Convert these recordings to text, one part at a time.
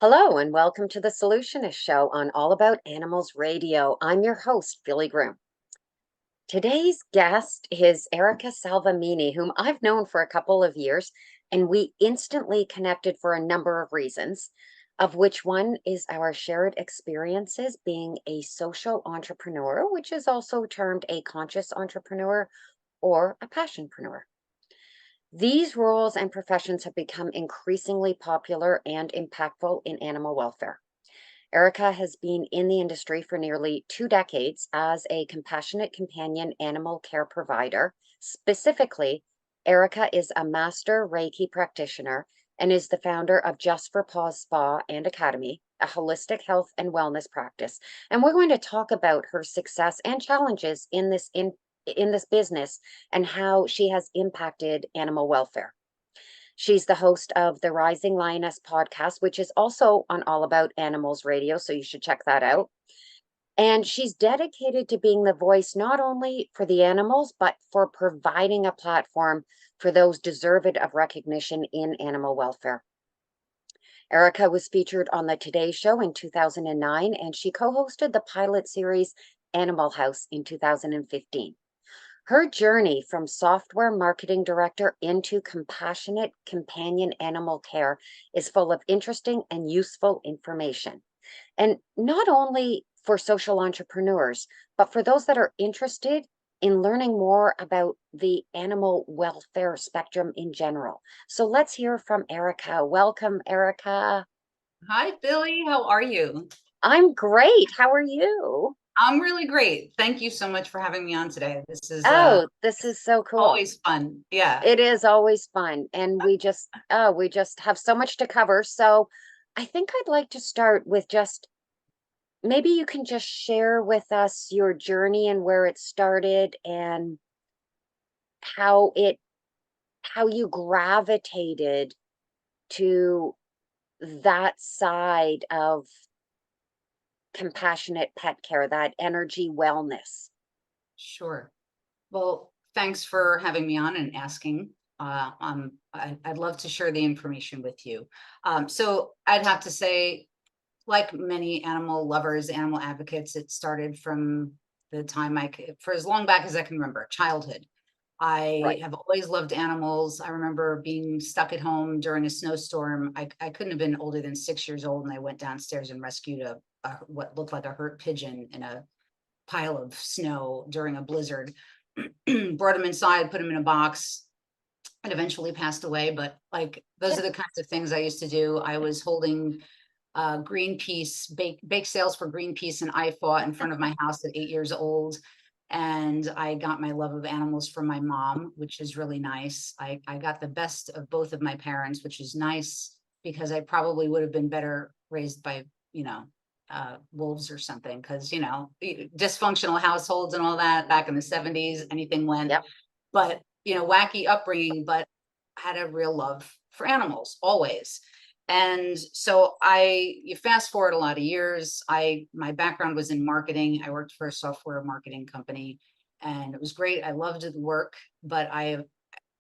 Hello, and welcome to the Solutionist Show on All About Animals Radio. I'm your host, Billy Groom. Today's guest is Erica Salvemini, whom I've known for a couple of years, and we instantly connected for a number of reasons, of which one is our shared experiences being a social entrepreneur, which is also termed a conscious entrepreneur or a passionpreneur. These roles and professions have become increasingly popular and impactful in animal welfare. Erica has been in the industry for nearly 2 decades as a compassionate companion animal care provider. Specifically, Erica is a master Reiki practitioner and is the founder of Just for Paws Spa and Academy, a holistic health and wellness practice. And we're going to talk about her success and challenges in this business and how she has impacted animal welfare. She's the host of the Rising Lioness podcast, which is also on All About Animals Radio, so you should check that out. And she's dedicated to being the voice not only for the animals, but for providing a platform for those deserved of recognition in animal welfare. Erica was featured on the Today Show in 2009, and she co-hosted the pilot series Animal House in 2015. Her journey from software marketing director into compassionate companion animal care is full of interesting and useful information. And not only for social entrepreneurs, but for those that are interested in learning more about the animal welfare spectrum in general. So let's hear from Erica. Welcome, Erica. Hi, Billy. How are you? I'm great. How are you? I'm really great. Thank you so much for having me on today. This is Oh, this is so cool. always fun. Yeah. It is always fun, and we just have so much to cover. So I think I'd like to start with just maybe you can just share with us your journey and where it started and how it how you gravitated to that side of compassionate pet care, that energy wellness. Sure. Well, thanks for having me on and asking. I'd love to share the information with you. So I'd have to say, like many animal lovers, animal advocates, it started from the time for as long back as I can remember, childhood. I Right. have always loved animals. I remember being stuck at home during a snowstorm. I couldn't have been older than 6 years old, and I went downstairs and rescued what looked like a hurt pigeon in a pile of snow during a blizzard. Brought him inside, put him in a box, and eventually passed away. But like those Yeah. are the kinds of things I used to do. I was holding Greenpeace bake sales for Greenpeace, and I fought in front of my house at 8 years old. And I got my love of animals from my mom, which is really nice. I got the best of both of my parents, which is nice because I probably would have been better raised by, wolves or something. Because, dysfunctional households and all that back in the 70s, anything went. Yep. But, wacky upbringing, but had a real love for animals always. And so you fast forward a lot of years. My background was in marketing. I worked for a software marketing company, and it was great. I loved the work, but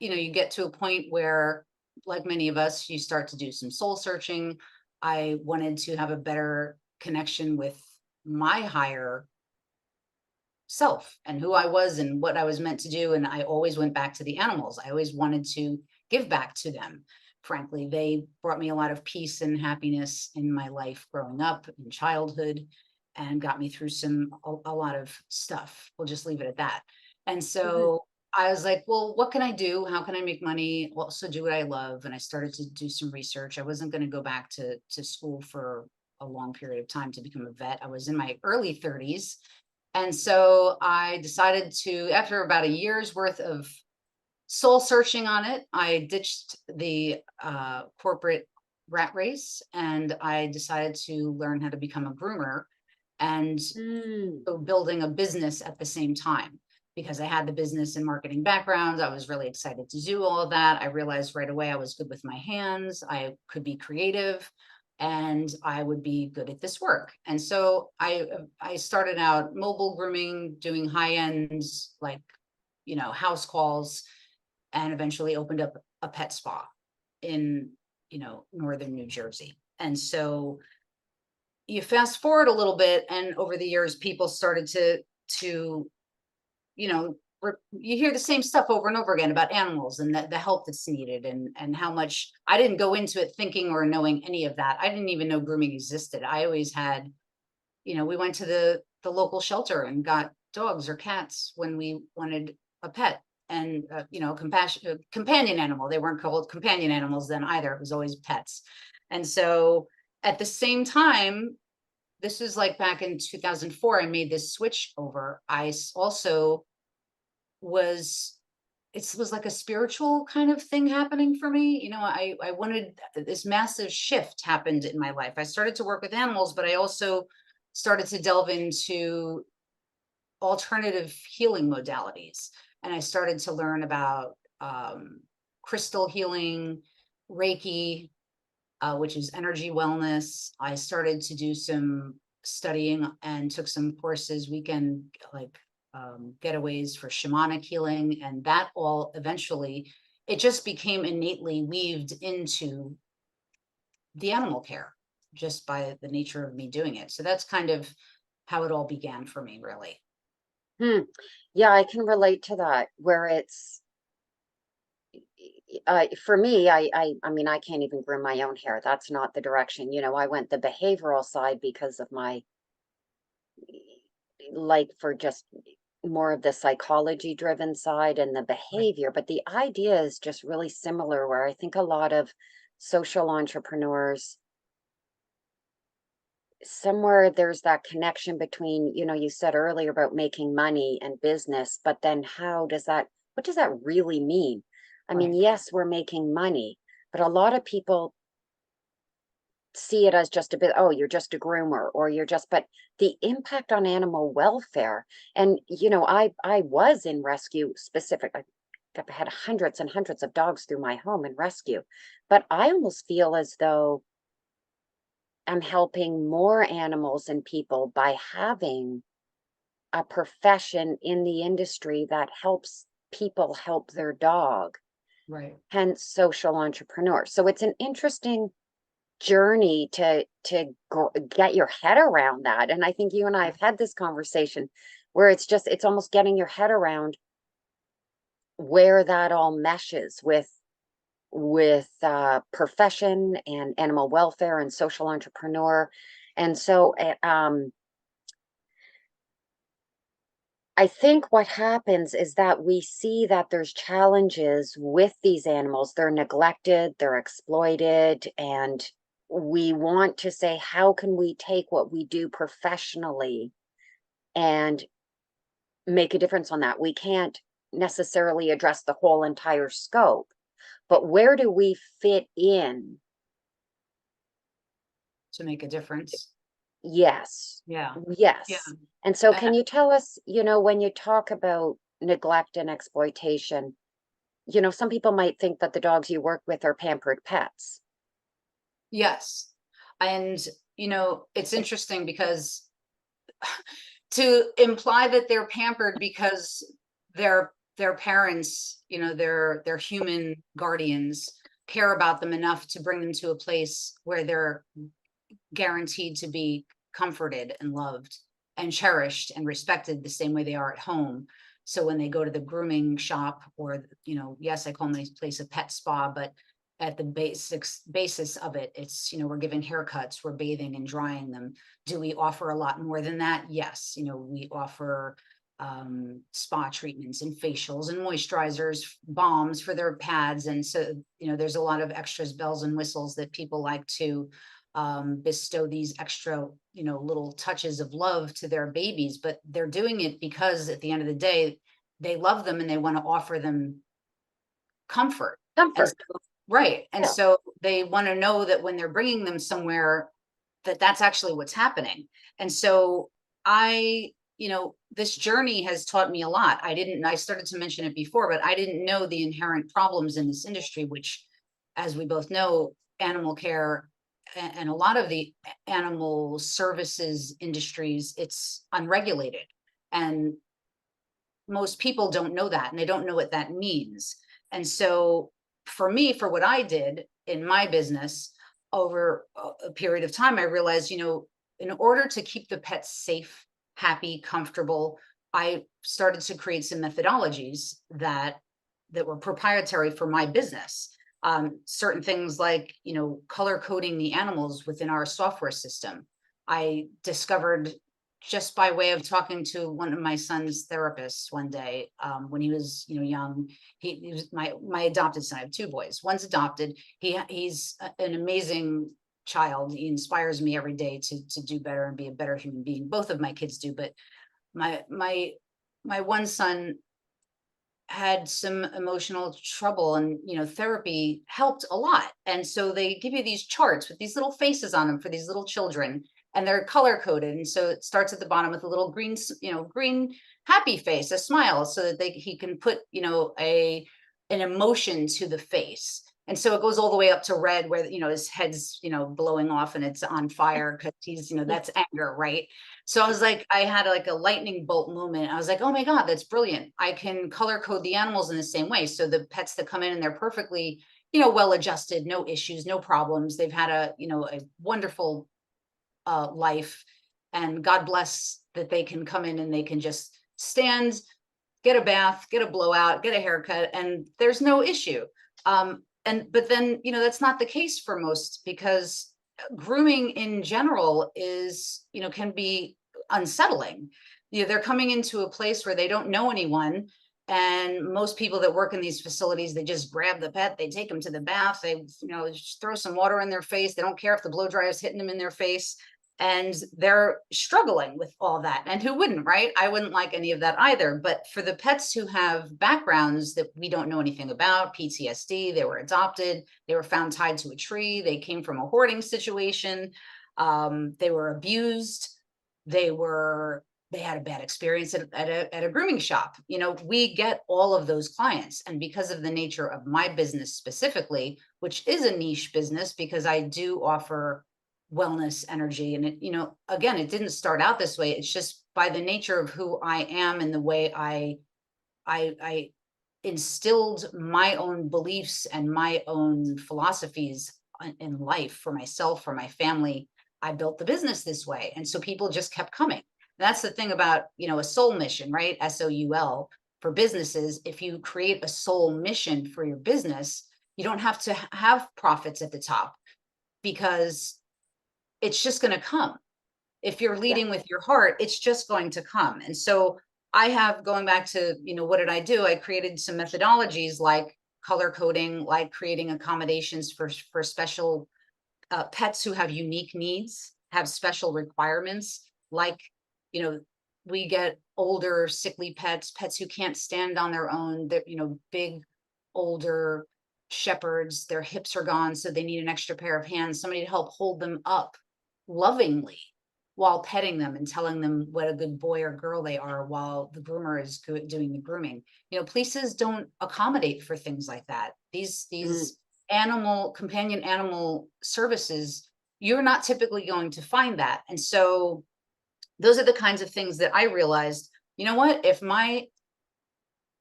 you get to a point where, like many of us, you start to do some soul searching. I wanted to have a better connection with my higher self and who I was and what I was meant to do. And I always went back to the animals. I always wanted to give back to them. Frankly, they brought me a lot of peace and happiness in my life growing up in childhood and got me through a lot of stuff. We'll just leave it at that. And Mhm. so I was like, well, what can I do? How can I make money? Also do what I love. And I started to do some research. I wasn't going to go back to school for a long period of time to become a vet. I was in my early 30s, and so I decided to, after about a year's worth of soul searching on it, I ditched the corporate rat race, and I decided to learn how to become a groomer, and Mm. so building a business at the same time. Because I had the business and marketing background, I was really excited to do all of that. I realized right away I was good with my hands, I could be creative, and I would be good at this work. And so I started out mobile grooming, doing high end, like, house calls, and eventually opened up a pet spa in, northern New Jersey. And so you fast forward a little bit, and over the years, people started to you know, you hear the same stuff over and over again about animals and the help that's needed, and how much. I didn't go into it thinking or knowing any of that. I didn't even know grooming existed. I always had, we went to the local shelter and got dogs or cats when we wanted a pet, and companion animal. They weren't called companion animals then either. It was always pets. And so at the same time, this is like back in 2004, I made this switch over. Also was it was like a spiritual kind of thing happening for me. I wanted this massive shift happened in my life. I started to work with animals, but I also started to delve into alternative healing modalities. And I started to learn about crystal healing, Reiki, which is energy wellness. I started to do some studying and took some courses, weekend getaways for shamanic healing, and that all eventually it just became innately weaved into the animal care just by the nature of me doing it. So that's kind of how it all began for me, really. Hmm. Yeah, I can relate to that where it's for me, I mean, I can't even groom my own hair. That's not the direction. I went the behavioral side because of my like for just more of the psychology driven side and the Right. behavior, but the idea is just really similar where I think a lot of social entrepreneurs somewhere there's that connection between, you said earlier about making money and business, but then what does that really mean? I mean, Right. yes, we're making money, but a lot of people see it as just a bit, oh, you're just a groomer or but the impact on animal welfare. And, I was in rescue specific. I've had hundreds and hundreds of dogs through my home in rescue, but I almost feel as though I'm helping more animals and people by having a profession in the industry that helps people help their dog, Right. hence social entrepreneur. So it's an interesting journey to get your head around that. And I think you and I have had this conversation where it's almost getting your head around where that all meshes with profession and animal welfare and social entrepreneur. And so I think what happens is that we see that there's challenges with these animals. They're neglected, they're exploited, and we want to say, how can we take what we do professionally and make a difference on that? We can't necessarily address the whole entire scope, but where do we fit in? To make a difference. Yes. Yeah. Yeah. Yes. And so Uh, can you tell us, when you talk about neglect and exploitation, some people might think that the dogs you work with are pampered pets. yes. And it's interesting because to imply that they're pampered because their parents, their human guardians care about them enough to bring them to a place where they're guaranteed to be comforted and loved and cherished and respected the same way they are at home. So when they go to the grooming shop, or yes, I call my place a pet spa, but at the basis of it, it's, we're giving haircuts, we're bathing and drying them. Do we offer a lot more than that? Yes. We offer spa treatments and facials and moisturizers, balms for their pads. And so, there's a lot of extras, bells and whistles that people like to bestow these extra, little touches of love to their babies, but they're doing it because at the end of the day, they love them and they want to offer them comfort. And Comfort. so, right. And Yeah. so they want to know that when they're bringing them somewhere, that that's actually what's happening. And so this journey has taught me a lot. I started to mention it before, but I didn't know the inherent problems in this industry, which, as we both know, animal care and a lot of the animal services industries, it's unregulated. And most people don't know that, and they don't know what that means. And so for me, for what I did in my business, over a period of time, I realized, in order to keep the pets safe, happy, comfortable, I started to create some methodologies that were proprietary for my business. Certain things like, color coding the animals within our software system. I discovered just by way of talking to one of my son's therapists one day, when he was, young. He was my adopted son. I have two boys. One's adopted. He's an amazing child. He inspires me every day to do better and be a better human being. Both of my kids do, but my one son had some emotional trouble, and therapy helped a lot. And so they give you these charts with these little faces on them for these little children, and they're color coded. And so it starts at the bottom with a little green, green happy face, a smile, so that he can put an emotion to the face. And so it goes all the way up to red, where his head's blowing off and it's on fire because he's that's anger, right? So I was like, I had like a lightning bolt moment. I was like, oh my God, that's brilliant. I can color code the animals in the same way. So the pets that come in and they're perfectly, well adjusted, no issues, no problems. They've had a wonderful life, and God bless that they can come in and they can just stand, get a bath, get a blowout, get a haircut, and there's no issue. But then, that's not the case for most, because grooming in general is, can be unsettling. They're coming into a place where they don't know anyone. And most people that work in these facilities, they just grab the pet, they take them to the bath, they, just throw some water in their face. They don't care if the blow dryer is hitting them in their face. And they're struggling with all that. And who wouldn't, right? I wouldn't like any of that either. But for the pets who have backgrounds that we don't know anything about, PTSD, they were adopted, they were found tied to a tree, they came from a hoarding situation, they were abused, they had a bad experience at a grooming shop. We get all of those clients. And because of the nature of my business specifically, which is a niche business, because I do offer wellness energy, and it, again, it didn't start out this way. It's just by the nature of who I am and the way I instilled my own beliefs and my own philosophies in life for myself, for my family. I built the business this way. And so people just kept coming. That's the thing about, a soul mission, right? SOUL for businesses. If you create a soul mission for your business, you don't have to have profits at the top, because it's just going to come. If you're leading with your heart, it's just going to come. And so I have, going back to, what did I do? I created some methodologies like color coding, like creating accommodations for special pets who have unique needs, have special requirements. Like, we get older, sickly pets who can't stand on their own. They're, big, older shepherds, their hips are gone, so they need an extra pair of hands, somebody to help hold them up lovingly while petting them and telling them what a good boy or girl they are while the groomer is doing the grooming. Places don't accommodate for things like that. These companion animal services, you're not typically going to find that. And so those are the kinds of things that I realized, what, if my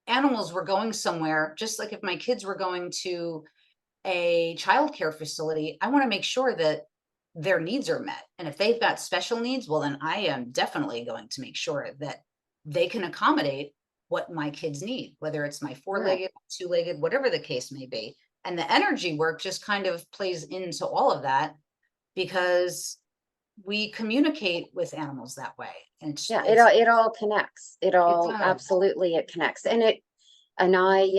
animals were going somewhere, just like if my kids were going to a childcare facility, I want to make sure that their needs are met. And if they've got special needs, well, then I am definitely going to make sure that they can accommodate what my kids need, whether it's my four-legged, two-legged, whatever the case may be. And the energy work just kind of plays into all of that, because we communicate with animals that way. And it all connects. It all absolutely, it connects. And I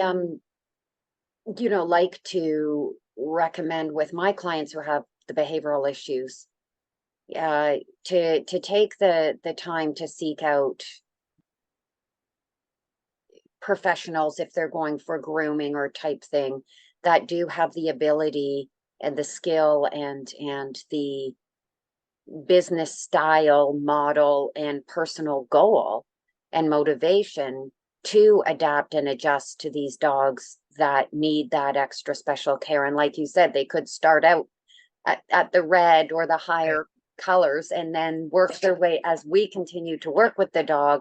like to recommend with my clients who have the behavioral issues, to take the time to seek out professionals if they're going for grooming or type thing, that do have the ability and the skill and the business style, model, and personal goal and motivation to adapt and adjust to these dogs that need that extra special care. And like you said, they could start out at the red or the higher colors and then work their way. As we continue to work with the dog,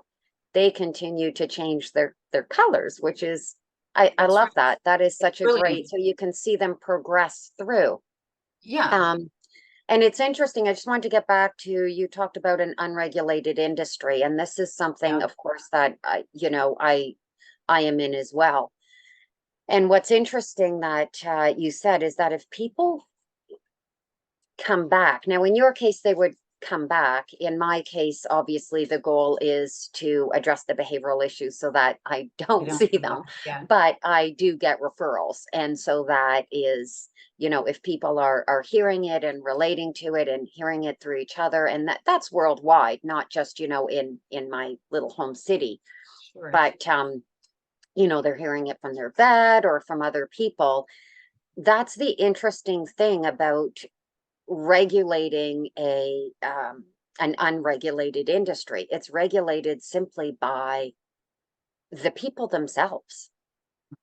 they continue to change their colors, which is, I love that. That is such a great, so you can see them progress through. Yeah. Um, and it's interesting. I just wanted to get back to, you talked about an unregulated industry, and this is something, Yeah. of course, that I am in as well. And what's interesting that you said is that if people come back, now in your case, they would come back. In my case, obviously, the goal is to address the behavioral issues so that I They don't don't see come them, back. Yeah. but I do get referrals. And so that is, if people are hearing it and relating to it and hearing it through each other, and that's worldwide, not just, in my little home city, Sure. but they're hearing it from their vet or from other people. That's the interesting thing about regulating an unregulated industry. It's regulated simply by the people themselves.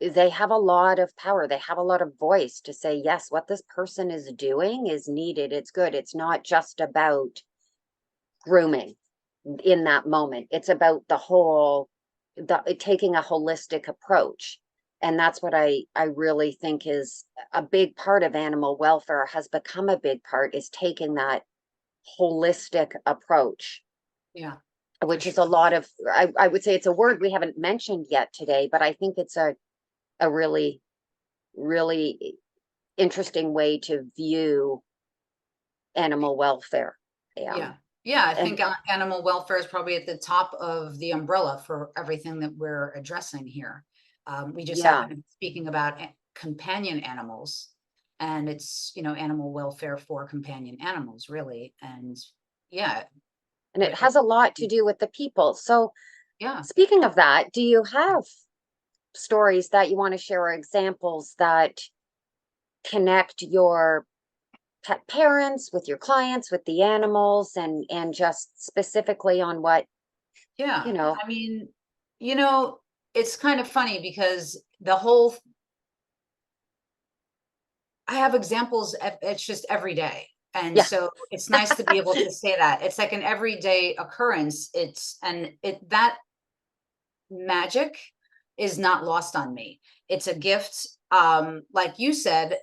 They have a lot of power. They have a lot of voice to say, yes, what this person is doing is needed. It's good. It's not just about grooming in that moment. It's about taking a holistic approach. And that's what I really think is a big part of animal welfare, has become a big part, is taking that holistic approach, Yeah, for which is sure. a lot of, I would say it's a word we haven't mentioned yet today, but I think it's a really, really interesting way to view animal welfare. Yeah. Yeah, I And think animal welfare is probably at the top of the umbrella for everything that we're addressing here. We just yeah, happen to be speaking about companion animals, and it's, animal welfare for companion animals, really. And yeah, and it has a lot to do with the people. So yeah, speaking of that, do you have stories that you want to share, or examples that connect your pet parents with your clients, with the animals, and just specifically on what, you yeah. know, I mean, you know, it's kind of funny because the whole I have examples. It's just every day. And yeah. so it's nice to be able to say that it's like an everyday occurrence. That magic is not lost on me. It's a gift. Like you said,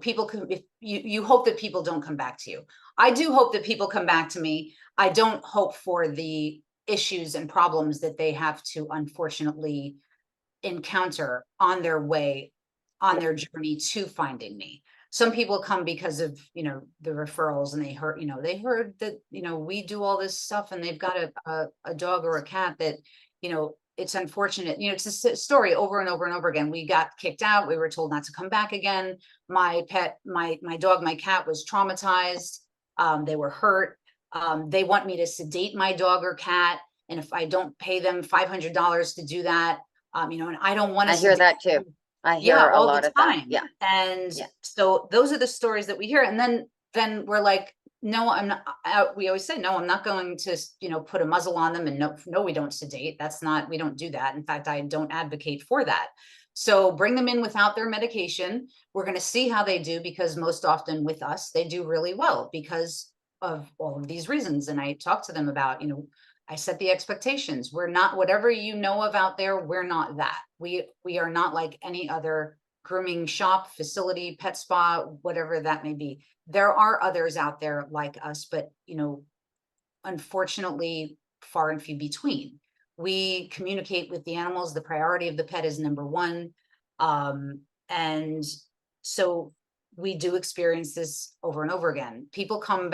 people can, if you hope that people don't come back to you. I do hope that people come back to me. I don't hope for the issues and problems that they have to unfortunately encounter on their way, on their journey to finding me. Some people come because of, the referrals, and they heard that, we do all this stuff, and they've got a dog or a cat that, it's unfortunate, it's a story over and over and over again. We got kicked out. We were told not to come back again. My pet, my dog, my cat was traumatized. They were hurt. They want me to sedate my dog or cat. And if I don't pay them $500 to do that, and I don't want to I hear sedate that too. them, I yeah, hear a all the lot of that. time. Yeah, And yeah. so those are the stories that we hear. And then we're like, no, I'm not. We always say, no, I'm not going to, put a muzzle on them. And no, no, we don't sedate. We don't do that. In fact, I don't advocate for that. So bring them in without their medication. We're going to see how they do, because most often with us, they do really well because of all of these reasons. And I talk to them about, I set the expectations. We're not whatever you know of out there. We're not that. We are not like any other grooming shop, facility, pet spa, whatever that may be. There are others out there like us, but unfortunately, far and few between. We communicate with the animals. The priority of the pet is number one. And so we do experience this over and over again. People come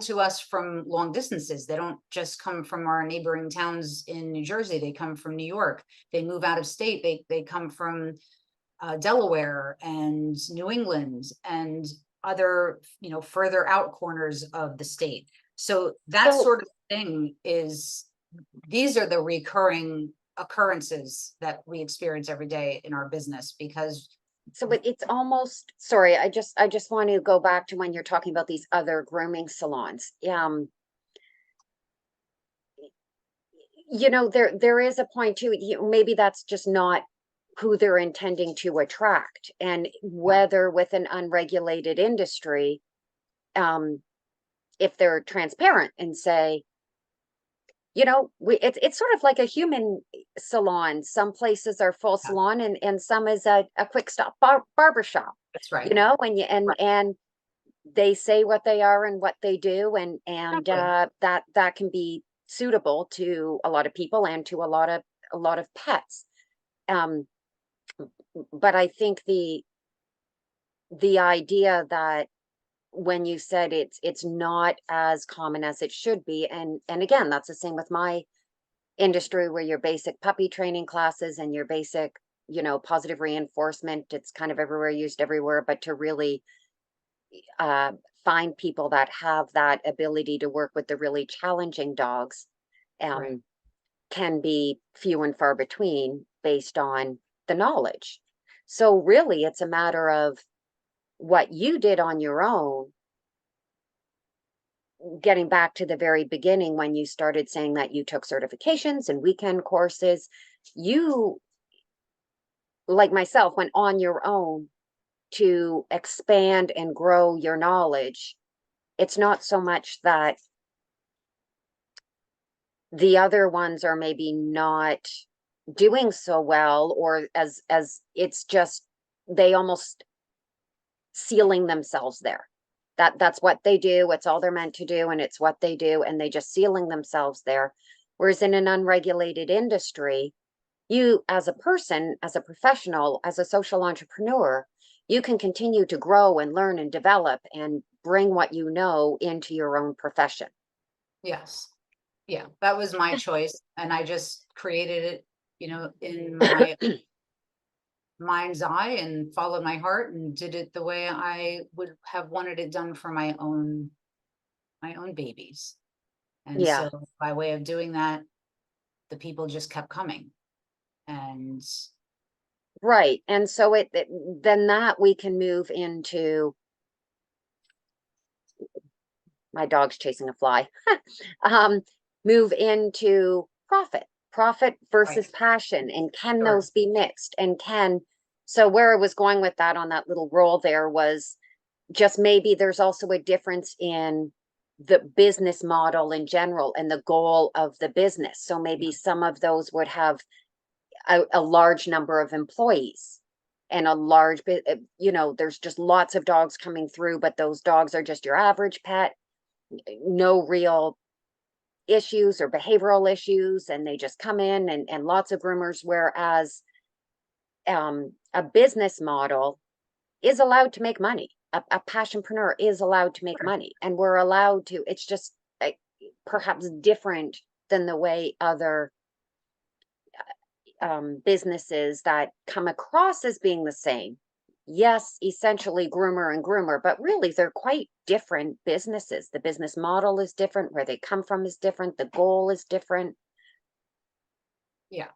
to us from long distances. They don't just come from our neighboring towns in New Jersey. They come from New York. They move out of state. They come from Delaware and New England and other, further out corners of the state. So that So, sort of thing these are the recurring occurrences that we experience every day in our business, because it's almost, sorry, I just want to go back to when you're talking about these other grooming salons. There is a point too. Maybe that's just not who they're intending to attract, and yeah, whether with an unregulated industry, um, if they're transparent and say, it's sort of like a human salon. Some places are full yeah, salon, and some is a quick stop barber shop. That's right. you know, and you and they say what they are and what they do, and Exactly. that can be suitable to a lot of people and to a lot of pets. Um, but I think the idea that when you said it's not as common as it should be, and again, that's the same with my industry, where your basic puppy training classes and your basic, you know, positive reinforcement, it's kind of everywhere, used everywhere, but to really uh, find people that have that ability to work with the really challenging dogs Right. um, can be few and far between based on the knowledge. So really, it's a matter of what you did on your own, getting back to the very beginning when you started saying that you took certifications and weekend courses. You, like myself, went on your own to expand and grow your knowledge. It's not so much that the other ones are maybe not doing so well, or as it's just they almost sealing themselves there. That's what they do, it's all they're meant to do, and it's what they do, and they just sealing themselves there. Whereas in an unregulated industry, you as a person, as a professional, as a social entrepreneur, you can continue to grow and learn and develop and bring what you know into your own profession. Yes. Yeah, that was my choice, and I just created it, in my mind's eye and followed my heart and did it the way I would have wanted it done for my own babies. And Yeah. so by way of doing that, the people just kept coming. And Right. And so then that we can move into my dog's chasing a fly. um, Move into profit right, versus passion. And can sure. those be mixed? And can, so where I was going with that on that little roll there was just maybe there's also a difference in the business model in general and the goal of the business. So Yeah, maybe some of those would have a large number of employees and a large bit, you know, there's just lots of dogs coming through, but those dogs are just your average pet, no real issues or behavioral issues, and they just come in and lots of groomers. Whereas a business model is allowed to make money. A passionpreneur is allowed to make sure. money, and we're allowed to. It's just perhaps different than the way other businesses that come across as being the same. Yes, essentially groomer and groomer, but really they're quite different businesses. The business model is different, where they come from is different, the goal is different. Yeah,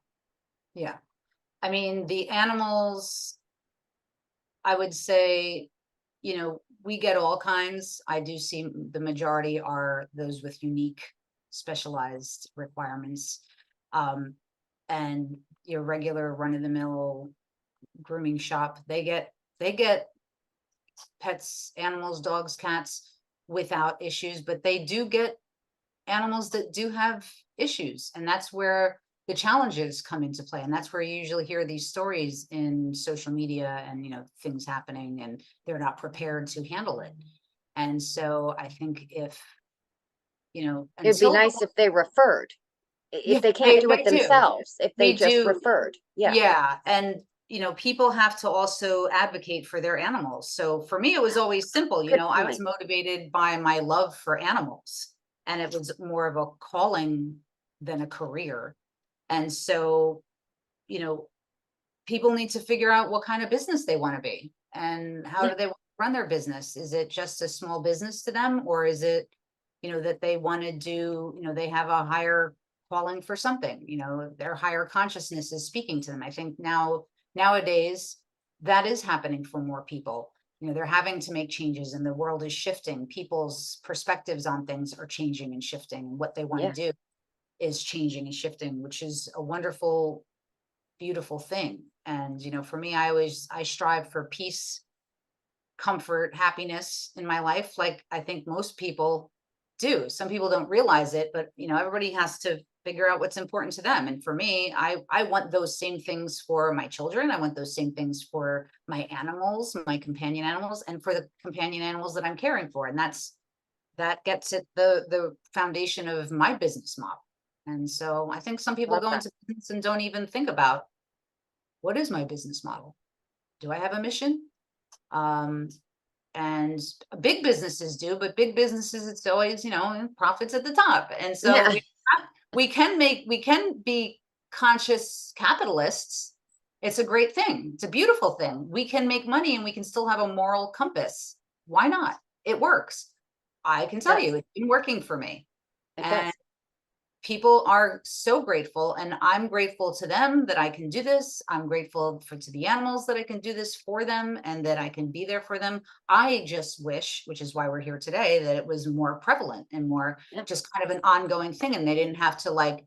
yeah. I mean, the animals, I would say, we get all kinds. I do see the majority are those with unique, specialized requirements. Um, and your regular run-of-the-mill grooming shop, they get pets, animals, dogs, cats without issues, but they do get animals that do have issues. And that's where the challenges come into play. And that's where you usually hear these stories in social media and, things happening and they're not prepared to handle it. And so I think if, It'd be until, nice if they referred, if yeah, they can't they, do it they do, themselves, if they they just do. referred. Yeah, Yeah. And, people have to also advocate for their animals. So for me, it was always simple. good I was point. motivated by my love for animals, and it was more of a calling than a career. And so, you know, people need to figure out what kind of business they want to be and how Yeah, do they want to run their business. Is it just a small business to them, or is it, that they want to do, they have a higher calling for something, their higher consciousness is speaking to them. I think nowadays that is happening for more people. They're having to make changes and the world is shifting. People's perspectives on things are changing and shifting, and what they want to yeah. do is changing and shifting, which is a wonderful, beautiful thing. And, for me, I strive for peace, comfort, happiness in my life. Like I think most people do. Some people don't realize it, but everybody has to figure out what's important to them. And for me, I want those same things for my children. I want those same things for my animals, my companion animals, and for the companion animals that I'm caring for. And that gets at the foundation of my business model. And so I think some people Love go that. into business and don't even think about, what is my business model? Do I have a mission? And big businesses do, but big businesses, it's always, profits at the top. And so Yeah. we can be conscious capitalists. It's a great thing. It's a beautiful thing. We can make money and we can still have a moral compass. Why not? It works. I can tell Yes, you, it's been working for me. it And does. people are so grateful, and I'm grateful to them that I can do this. I'm grateful to the animals that I can do this for them and that I can be there for them. I just wish, which is why we're here today, that it was more prevalent and more Yeah. just kind of an ongoing thing, and they didn't have to I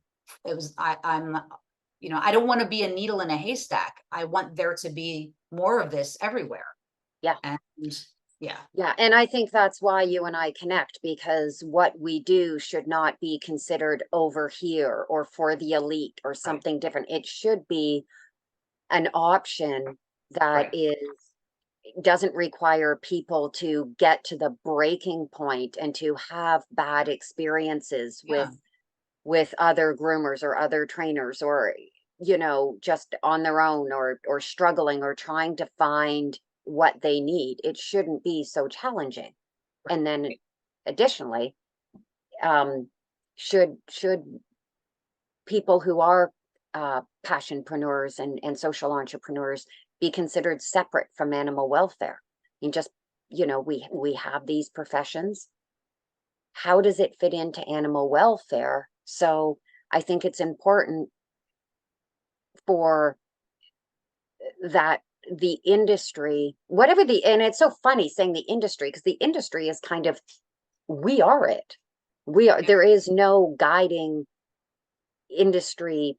don't want to be a needle in a haystack. I want there to be more of this everywhere. Yeah. And yeah, Yeah, and I think that's why you and I connect, because what we do should not be considered over here or for the elite or right, something different. It should be an option that right. is doesn't require people to get to the breaking point and to have bad experiences Yeah, with other groomers or other trainers, or just on their own, or struggling or trying to find what they need. It shouldn't be so challenging. And then right. additionally, um should people who are passionpreneurs and social entrepreneurs be considered separate from animal welfare? And just, we have these professions. How does it fit into animal welfare? So I think it's important for that the industry, whatever and it's so funny saying the industry, because the industry is kind of, we are it. We are, Yeah, there is no guiding industry.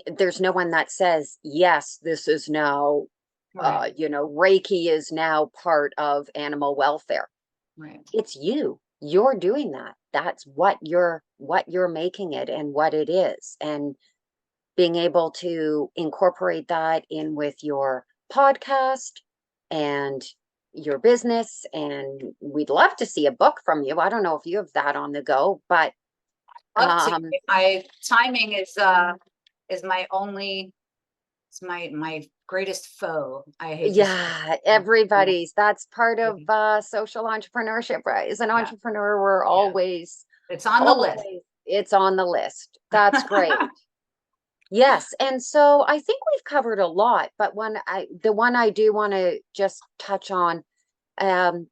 There's no one that says, yes, this is now, right, Reiki is now part of animal welfare. right. It's you're doing that. That's what you're making it and what it is. And being able to incorporate that in with your podcast and your business. And we'd love to see a book from you. I don't know if you have that on the go, but Love to. um My timing is my only, it's my greatest foe. I hate to say yeah, it. Yeah, that's part of yeah, social entrepreneurship, right? As an yeah, entrepreneur, we're yeah. always, It's on the list. always, it's on the list. That's great. Yes, and so I think we've covered a lot, but the one I do want to just touch on, um,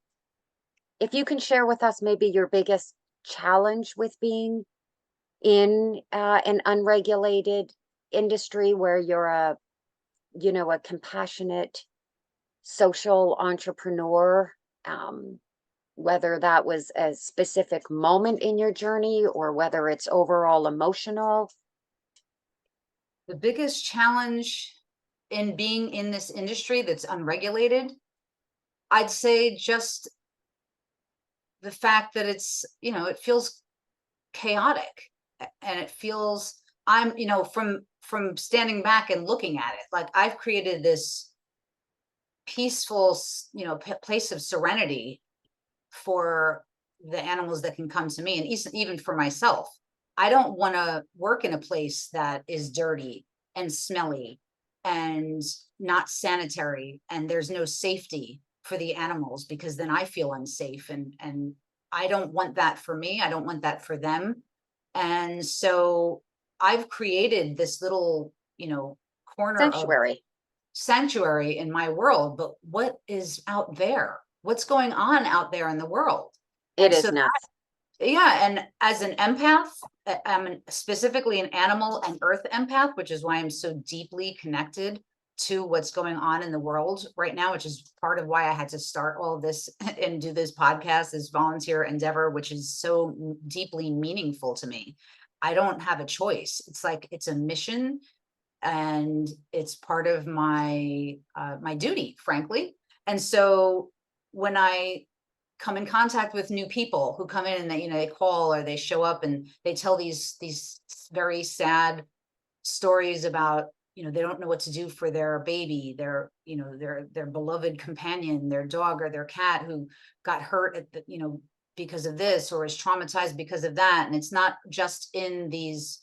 if you can share with us maybe your biggest challenge with being in an unregulated industry where you're a compassionate social entrepreneur, um, whether that was a specific moment in your journey or whether it's overall emotional. The biggest challenge in being in this industry that's unregulated, I'd say just the fact that it feels chaotic, and it feels, from standing back and looking at it, like I've created this peaceful, place of serenity for the animals that can come to me, and even for myself. I don't want to work in a place that is dirty and smelly and not sanitary, and there's no safety for the animals, because then I feel unsafe, and I don't want that for me. I don't want that for them. And so I've created this little, corner of Sanctuary. sanctuary in my world. But what is out there? What's going on out there in the world? It And is so, nuts. yeah, and as an empath, I'm specifically an animal and earth empath, which is why I'm so deeply connected to what's going on in the world right now, which is part of why I had to start all of this and do this podcast, this volunteer endeavor, which is so deeply meaningful to me. I don't have a choice. It's like it's a mission, and it's part of my my duty, frankly. And so when I come in contact with new people who come in and they, they call or they show up and they tell these very sad stories about, they don't know what to do for their baby, their beloved companion, their dog or their cat who got hurt at the, because of this, or is traumatized because of that. And it's not just in these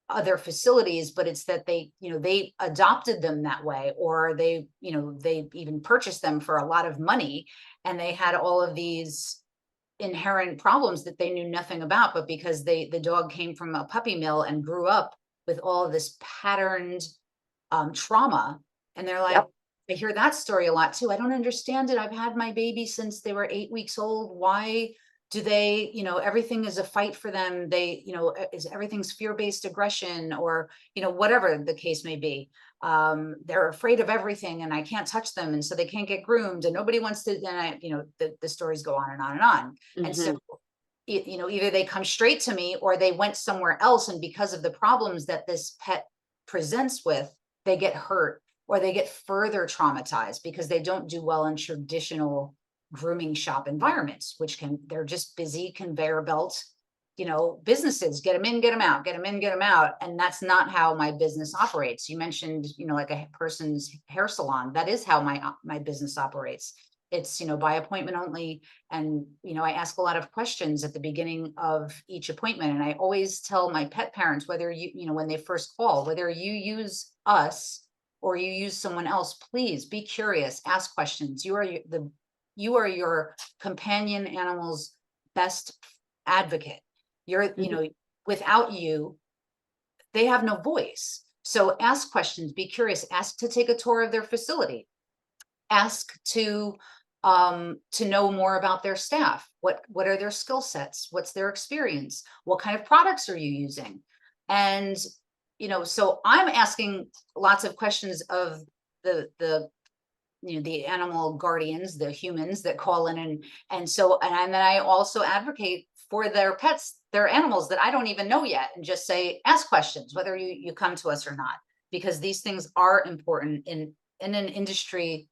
other facilities, but it's that they adopted them that way, or they even purchased them for a lot of money, and they had all of these inherent problems that they knew nothing about, but because the dog came from a puppy mill and grew up with all of this patterned trauma. And they're like, Yep. I hear that story a lot too. I don't understand it. I've had my baby since they were 8 weeks old. Why do they, everything is a fight for them? They, is everything's fear-based aggression, or, whatever the case may be. They're afraid of everything and I can't touch them. And so they can't get groomed and nobody wants to, and the stories go on and on and on. And so, Hmm. either they come straight to me or they went somewhere else. And because of the problems that this pet presents with, they get hurt or they get further traumatized because they don't do well in traditional grooming shop environments, they're just busy conveyor belt, businesses, get them in, get them out, get them in, get them out. And that's not how my business operates. You mentioned, like a person's hair salon. That is how my business operates. It's, by appointment only. And, I ask a lot of questions at the beginning of each appointment. And I always tell my pet parents, whether when they first call, whether you use us or you use someone else, please be curious, ask questions. You are your companion animal's best advocate. Without you, they have no voice. So ask questions, be curious, ask to take a tour of their facility, ask to know more about their staff. What are their skill sets? What's their experience? What kind of products are you using? And, so I'm asking lots of questions of the animal guardians, the humans that call in, and then I also advocate for their pets, their animals that I don't even know yet, and just say, ask questions, whether you come to us or not, because these things are important in an industry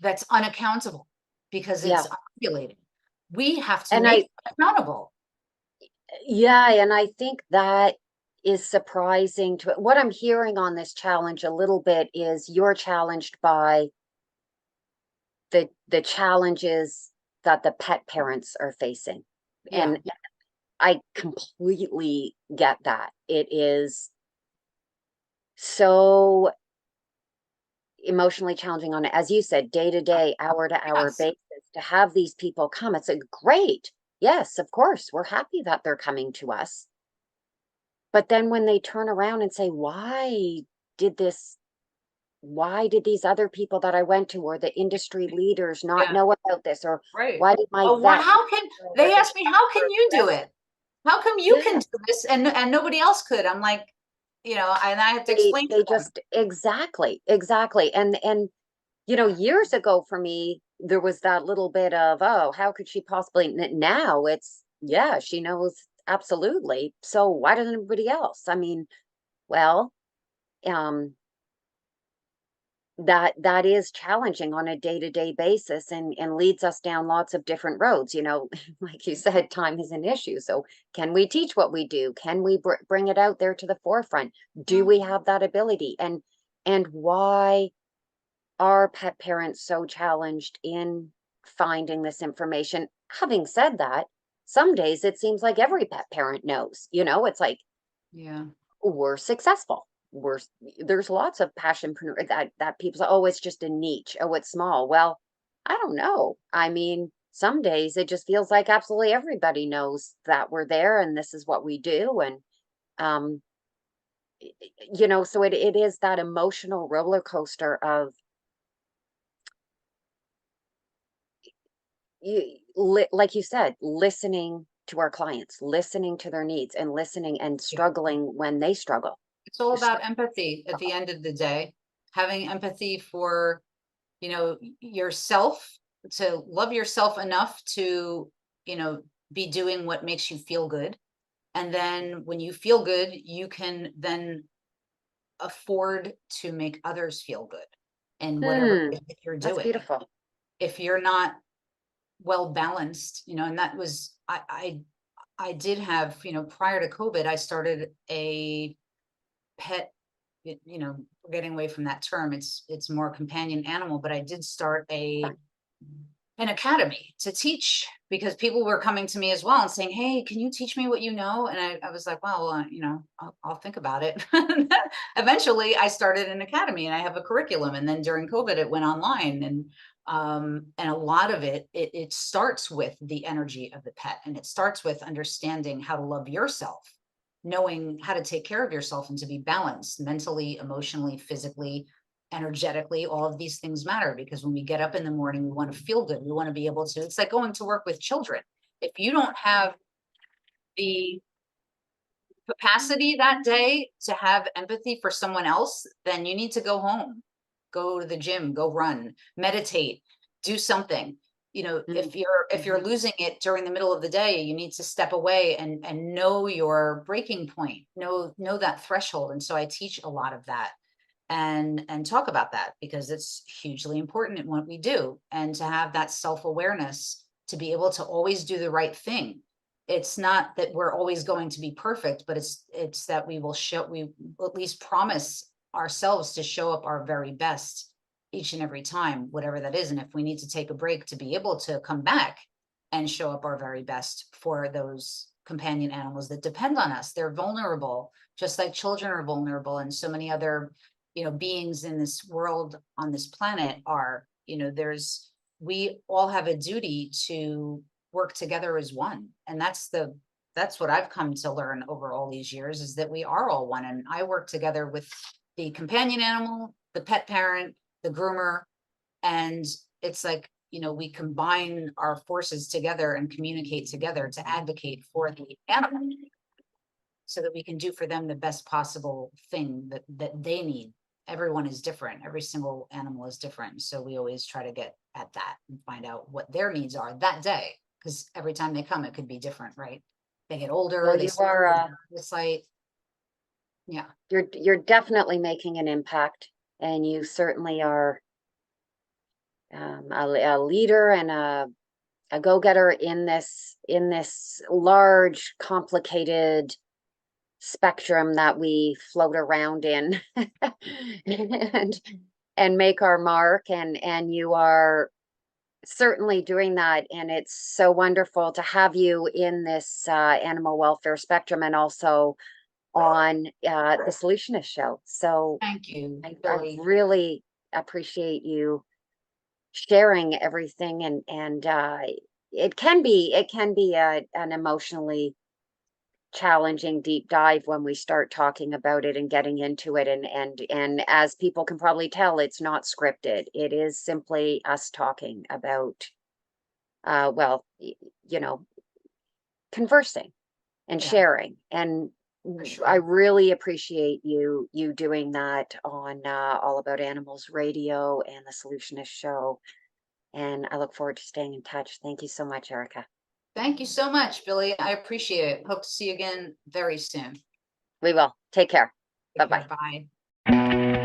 that's unaccountable because Yeah. it's unregulated. We have to And make them accountable. yeah, and I think that is surprising to what I'm hearing on this challenge a little bit is you're challenged by the challenges that the pet parents are facing. Yeah, And I completely get that. It is so emotionally challenging on, as you said, day to day, hour to hour yes. basis to have these people come. It's a great. Yes, of course. We're happy that they're coming to us. But then when they turn around and say, did this why did these other people that I went to or the industry leaders not Yeah, know about this? Or right. why did my Oh, vet how can or they the ask me, how can doctor you do arrest? it? How come you can Yeah, do this and nobody else could? I'm like, and I have to explain to they them. just exactly. And years ago for me, there was that little bit of, oh, how could she possibly now it's yeah, she knows absolutely. So why doesn't everybody else? I mean, well, um that is challenging on a day-to-day basis and leads us down lots of different roads, like you said, time is an issue. So can we teach what we do? Can we bring it out there to the forefront? Do Yeah. we have that ability? And why are pet parents so challenged in finding this information? Having said that, some days it seems like every pet parent knows, it's like Yeah. we're successful. There's lots of passionpreneur that people say, oh, it's just a niche. Oh, it's small. Well, I don't know. I mean, some days it just feels like absolutely everybody knows that we're there and this is what we do. And um, so it is that emotional roller coaster of like you said, listening to our clients, listening to their needs and listening and Yeah. struggling when they struggle. It's all Str- about empathy at the end of the day, having empathy for, yourself, to love yourself enough to, be doing what makes you feel good. And then when you feel good, you can then afford to make others feel good in whatever it Hmm, is that you're that's doing. beautiful. If you're not well balanced, and that was, I did have, prior to COVID, I started a pet, we're getting away from that term. It's more companion animal, but I did start an academy to teach, because people were coming to me as well and saying, hey, can you teach me what you know? And I was like, well, I'll think about it. Eventually I started an academy and I have a curriculum. And then during COVID, it went online. And a lot of it starts with the energy of the pet. And it starts with understanding how to love yourself, knowing how to take care of yourself and to be balanced mentally, emotionally, physically, energetically. All of these things matter, because when we get up in the morning, we want to feel good. We want to be able to, it's like going to work with children. If you don't have the capacity that day to have empathy for someone else, then you need to go home, go to the gym, go run, meditate, do something. If you're losing it during the middle of the day, you need to step away and know your breaking point, know that threshold. And so I teach a lot of that and talk about that, because it's hugely important in what we do, and to have that self-awareness, to be able to always do the right thing. It's not that we're always going to be perfect, but it's that we at least promise ourselves to show up our very best each and every time, whatever that is. And if we need to take a break, to be able to come back and show up our very best for those companion animals that depend on us. They're vulnerable, just like children are vulnerable, and so many other beings in this world, on this planet, are. We all have a duty to work together as one. And that's what I've come to learn over all these years, is that we are all one. And I work together with the companion animal, the pet parent, the groomer, and it's like, we combine our forces together and communicate together to advocate for the animal, so that we can do for them the best possible thing that they need. Everyone is different. Every single animal is different. So we always try to get at that and find out what their needs are that day. Because every time they come, it could be different, right? They get older, Well, they you start are the site. Yeah. you're definitely making an impact, and you certainly are a leader and a go-getter in this large, complicated spectrum that we float around in, and make our mark. And you are certainly doing that, and it's so wonderful to have you in this animal welfare spectrum, and also on the Solutionist show. So Thank you, I Billy. really appreciate you sharing everything. And it can be an emotionally challenging deep dive when we start talking about it and getting into it. And as people can probably tell, it's not scripted. It is simply us talking about well, conversing and Yeah, sharing. And for I sure. really appreciate you doing that on All About Animals Radio and the Solutionist show. And I look forward to staying in touch. Thank you so much, Erica. Thank you so much, Billy. I appreciate it. Hope to see you again very soon. We will. Take care. Bye Take care. bye. Bye.